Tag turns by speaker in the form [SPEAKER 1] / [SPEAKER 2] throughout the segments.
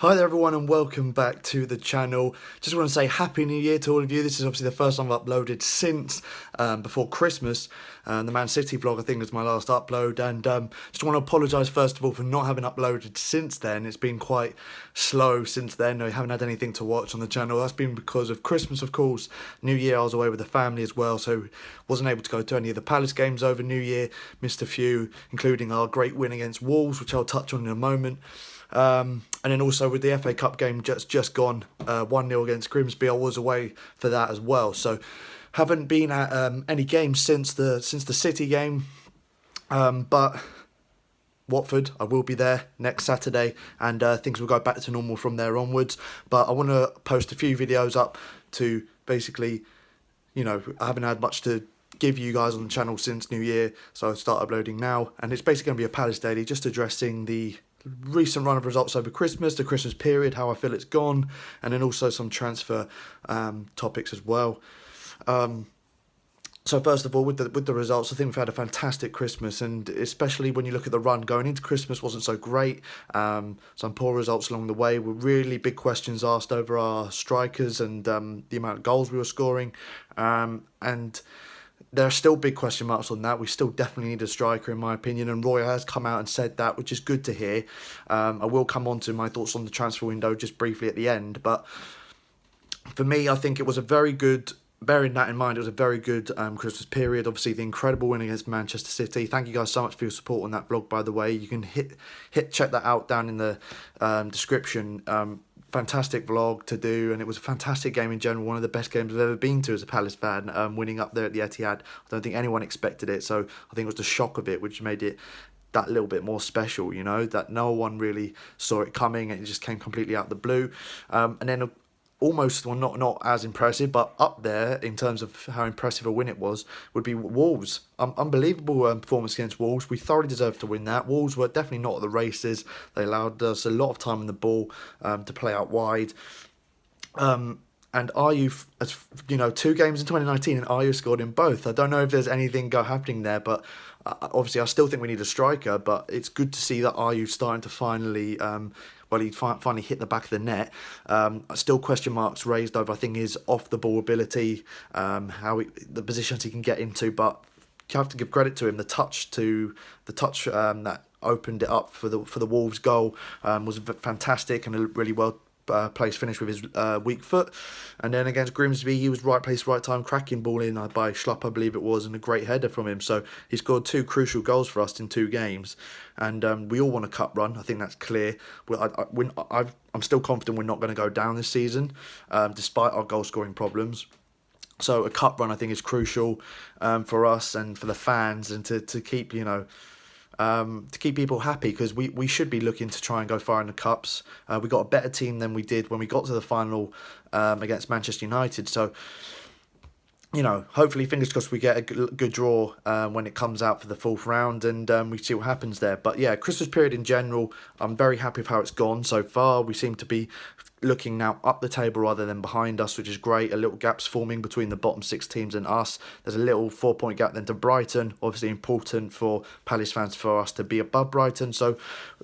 [SPEAKER 1] Hi there everyone and welcome back to the channel. Just want to say Happy New Year to all of you. This is obviously the first time I've uploaded since before Christmas. The Man City vlog I think was my last upload, and just want to apologise first of all for not having uploaded since then. It's been quite slow since then. I haven't had anything to watch on the channel. That's been because of Christmas, of course. New Year I was away with the family as well, so wasn't able to go to any of the Palace games over New Year. Missed a few, including our great win against Wolves, which I'll touch on in a moment. And then also with the FA Cup game just gone, 1-0 against Grimsby, I was away for that as well. So haven't been at any games since the City game, but Watford, I will be there next Saturday, and things will go back to normal from there onwards. But I want to post a few videos up to basically, I haven't had much to give you guys on the channel since New Year, so I'll start uploading now. And it's basically going to be a Palace daily, just addressing the recent run of results over Christmas, the Christmas period, how I feel it's gone, and then also some transfer topics as well. So first of all, with the results, I think we've had a fantastic Christmas, and especially when you look at the run going into Christmas, wasn't so great. Some poor results along the way, with really big questions asked over our strikers and the amount of goals we were scoring, and there are still big question marks on that. We still definitely need a striker, in my opinion, and Roy has come out and said that, which is good to hear. I will come on to my thoughts on the transfer window just briefly at the end, but for me, I think it was a very good, bearing that in mind, it was a very good Christmas period. Obviously, the incredible win against Manchester City. Thank you guys so much for your support on that vlog, by the way. You can check that out down in the description. Fantastic vlog to do, and it was a fantastic game in general, one of the best games I've ever been to as a Palace fan, winning up there at the Etihad. I don't think anyone expected it, so I think it was the shock of it which made it that little bit more special, that no one really saw it coming, and it just came completely out of the blue. And then almost, well, not as impressive, but up there in terms of how impressive a win it was, would be Wolves. Unbelievable performance against Wolves. We thoroughly deserved to win that. Wolves were definitely not at the races. They allowed us a lot of time in the ball to play out wide. And Ayew, as 2 games in 2019, and Ayew scored in both. I don't know if there's anything happening there, but obviously I still think we need a striker. But it's good to see that Ayew's starting to finally, he finally hit the back of the net. Still question marks raised over, I think, his off-the-ball ability, the positions he can get into, but you have to give credit to him. The touch that opened it up for the Wolves goal was fantastic, and a really well placed finish with his weak foot. And then against Grimsby, he was right place, right time, cracking ball in by Schlupp, I believe it was, and a great header from him. So he scored 2 crucial goals for us in 2 games, and we all want a cup run. I think that's clear. I'm still confident we're not going to go down this season, despite our goal scoring problems. So a cup run, I think, is crucial for us and for the fans, and to keep to keep people happy, because we should be looking to try and go far in the cups. We got a better team than we did when we got to the final against Manchester United. So, hopefully, fingers crossed, we get a good draw when it comes out for the 4th round, and we see what happens there. But yeah, Christmas period in general, I'm very happy with how it's gone so far. We seem to be looking now up the table rather than behind us, which is great. A little gap's forming between the bottom 6 teams and us. There's a little 4-point gap then to Brighton. Obviously important for Palace fans for us to be above Brighton. So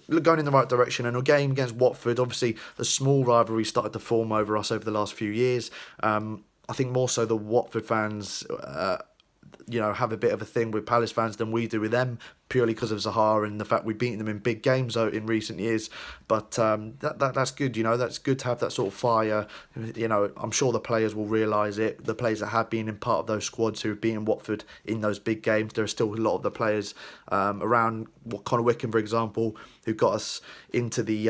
[SPEAKER 1] going in the right direction. And a game against Watford, obviously the small rivalry started to form over us over the last few years. I think more so the Watford fans have a bit of a thing with Palace fans than we do with them, purely because of Zaha and the fact we've beaten them in big games in recent years. But that's good, that's good to have that sort of fire. I'm sure the players will realise it. The players that have been in part of those squads who have beaten Watford in those big games, there are still a lot of the players around, Connor Wickham, for example, who got us into the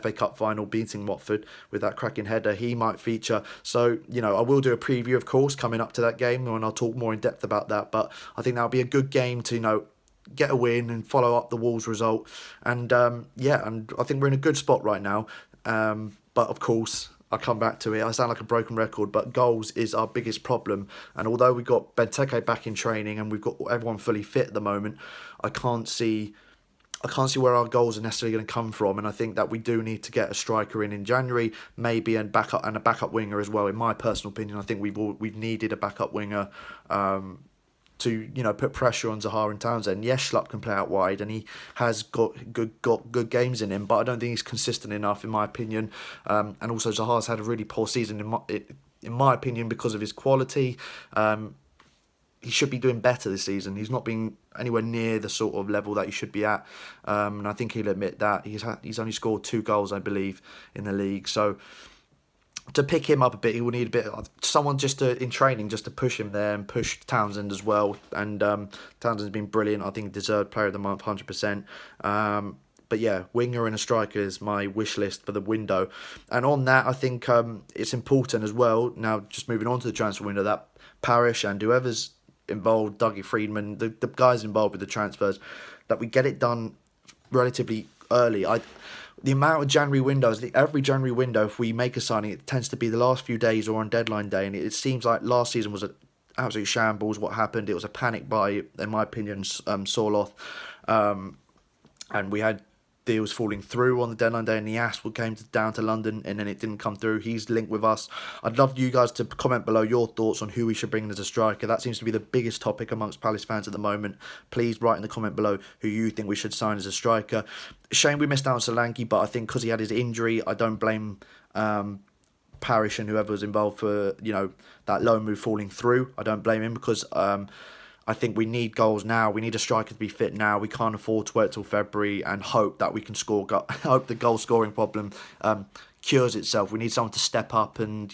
[SPEAKER 1] FA Cup final, beating Watford with that cracking header. He might feature. So, I will do a preview, of course, coming up to that game, and I'll talk more in depth about that. But I think that'll be a good game to, get a win and follow up the Wolves result. And and I think we're in a good spot right now. But of course, I come back to it. I sound like a broken record, but goals is our biggest problem. And although we've got Benteke back in training and we've got everyone fully fit at the moment, I can't see where our goals are necessarily going to come from. And I think that we do need to get a striker in January, maybe, and a backup winger as well. In my personal opinion, I think we've needed a backup winger to put pressure on Zaha and Townsend. Yes, Schlupp can play out wide, and he has got good games in him, but I don't think he's consistent enough, in my opinion. And also Zaha's had a really poor season in my opinion because of his quality. He should be doing better this season. He's not been anywhere near the sort of level that he should be at, and I think he'll admit that. He's only scored 2 goals, I believe, in the league. So to pick him up a bit, he will need a bit of someone in training just to push him there and push Townsend as well. And Townsend's been brilliant. I think deserved Player of the Month 100%. But yeah, winger and a striker is my wish list for the window. And on that, I think it's important as well, now just moving on to the transfer window, that Parish and whoever's involved, Dougie Friedman, the guys involved with the transfers, that we get it done relatively early. The amount of January windows, every January window, if we make a signing, it tends to be the last few days or on deadline day, and it seems like last season was an absolute shambles. What happened? It was a panic buy, in my opinion, Sorloth, and we had deals falling through on the deadline day, and Nias came down to London and then it didn't come through. He's linked with us. I'd love you guys to comment below your thoughts on who we should bring in as a striker. That seems to be the biggest topic amongst Palace fans at the moment. Please write in the comment below who you think we should sign as a striker. Shame we missed out on Solanke, but I think because he had his injury, I don't blame Parish and whoever was involved for that loan move falling through. I don't blame him because I think we need goals now. We need a striker to be fit now. We can't afford to wait till February and hope that we can score. Hope the goal scoring problem cures itself. We need someone to step up and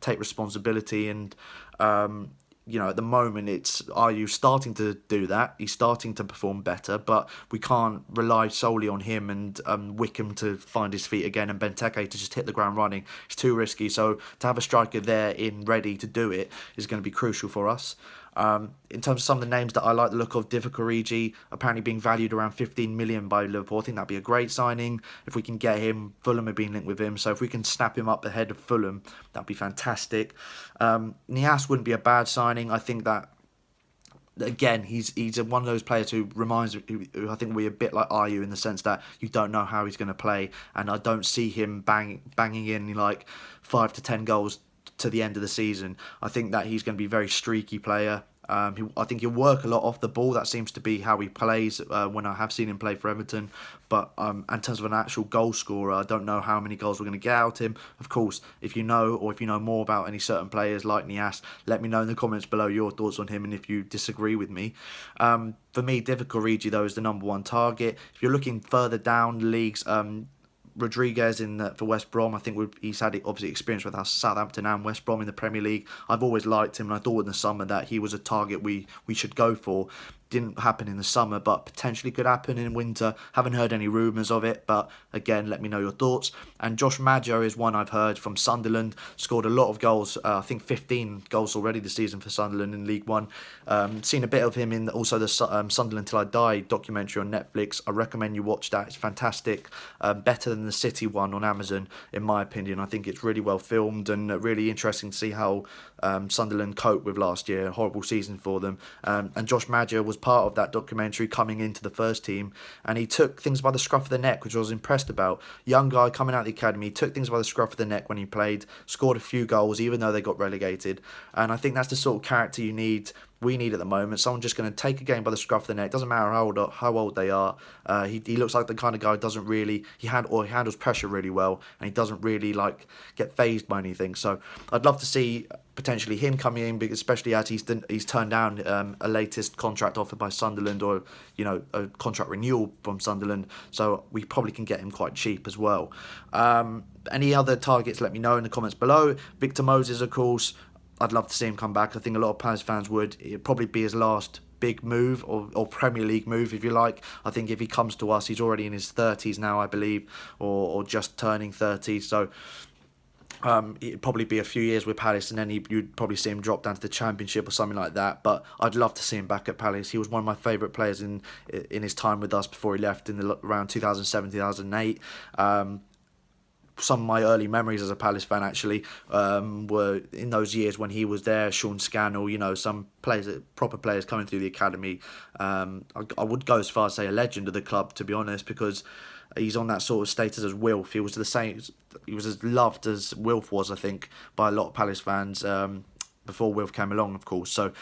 [SPEAKER 1] take responsibility. And at the moment, it's Ayew starting to do that. He's starting to perform better, but we can't rely solely on him and Wickham to find his feet again and Benteke to just hit the ground running. It's too risky. So to have a striker there ready to do it is going to be crucial for us. In terms of some of the names that I like the look of, Divock Origi apparently being valued around 15 million by Liverpool. I think that'd be a great signing if we can get him. Fulham have been linked with him, so if we can snap him up ahead of Fulham, that'd be fantastic. Nias wouldn't be a bad signing. I think that again, he's one of those players who I think we're a bit like Ayew in the sense that you don't know how he's going to play, and I don't see him banging in like 5 to 10 goals to the end of the season. I think that he's going to be a very streaky player. I think he'll work a lot off the ball. That seems to be how he plays when I have seen him play for Everton. But in terms of an actual goal scorer, I don't know how many goals we're going to get out of him. Of course, if you know more about any certain players like Nias, let me know in the comments below your thoughts on him and if you disagree with me. For me, Divock Origi, though, is the number one target. If you're looking further down the leagues, Rodriguez for West Brom, I think he's had obviously experience with us, Southampton and West Brom in the Premier League. I've always liked him, and I thought in the summer that he was a target we should go for. Didn't happen in the summer, but potentially could happen in winter. Haven't heard any rumours of it, but again, let me know your thoughts. And Josh Maggio is one I've heard from Sunderland. Scored a lot of goals, I think 15 goals already this season for Sunderland in League One. Seen a bit of him in also the Sunderland Till I Die documentary on Netflix. I recommend you watch that. It's fantastic. Better than the City one on Amazon, in my opinion. I think it's really well filmed and really interesting to see how Sunderland coped with last year. A horrible season for them. And Josh Maggio was part of that documentary coming into the first team, and he took things by the scruff of the neck, which I was impressed about. Young guy coming out of the academy, he took things by the scruff of the neck when he played, scored a few goals even though they got relegated, and I think that's the sort of character we need at the moment. Someone just going to take a game by the scruff of the neck. Doesn't matter how old they are. He looks like the kind of guy who doesn't really he handles pressure really well, and he doesn't really get fazed by anything. So I'd love to see potentially him coming in, especially as he's turned down a latest contract offer by Sunderland, or a contract renewal from Sunderland. So we probably can get him quite cheap as well. Any other targets? Let me know in the comments below. Victor Moses, of course. I'd love to see him come back. I think a lot of Palace fans would. It'd probably be his last big move or Premier League move, if you like. I think if he comes to us, he's already in his 30s now, I believe, or just turning 30. So it'd probably be a few years with Palace, and then you'd probably see him drop down to the Championship or something like that. But I'd love to see him back at Palace. He was one of my favourite players in his time with us before he left around 2007, 2008. Some of my early memories as a Palace fan actually were in those years when he was there. Sean Scannell, some players, proper players coming through the academy. I would go as far as say a legend of the club, to be honest, because he's on that sort of status as Wilf. He was the same. He was as loved as Wilf was, I think, by a lot of Palace fans before Wilf came along, of course. So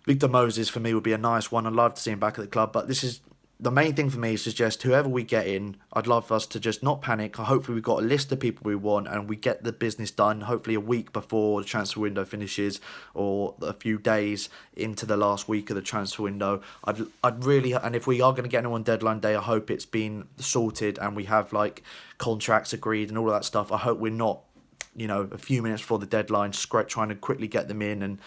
[SPEAKER 1] Victor Moses for me would be a nice one. I'd love to see him back at the club, but this is the main thing for me is to just whoever we get in, I'd love us to just not panic. Hopefully we've got a list of people we want and we get the business done, hopefully a week before the transfer window finishes or a few days into the last week of the transfer window. I'd really, and if we are going to get anyone deadline day, I hope it's been sorted and we have like contracts agreed and all of that stuff. I hope we're not, a few minutes before the deadline, trying to quickly get them in, and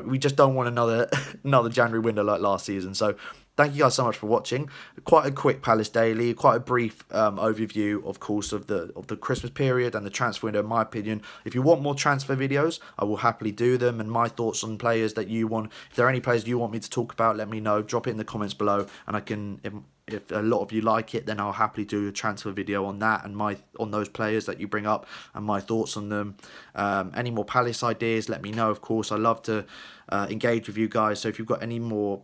[SPEAKER 1] we just don't want another January window like last season. So thank you guys so much for watching. Quite a quick Palace Daily, quite a brief overview, of course, of the Christmas period and the transfer window, in my opinion. If you want more transfer videos, I will happily do them, and my thoughts on players that you want. If there are any players you want me to talk about, let me know. Drop it in the comments below, and I can, if a lot of you like it, then I'll happily do a transfer video on that and on those players that you bring up and my thoughts on them. Any more Palace ideas, let me know, of course. I love to engage with you guys, so if you've got any more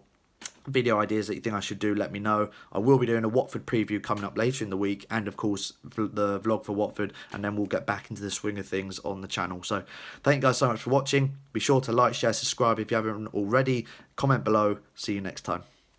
[SPEAKER 1] video ideas that you think I should do, let me know. I will be doing a Watford preview coming up later in the week, and of course the vlog for Watford, and then we'll get back into the swing of things on the channel. So thank you guys so much for watching. Be sure to like, share, subscribe if you haven't already. Comment below. See you next time.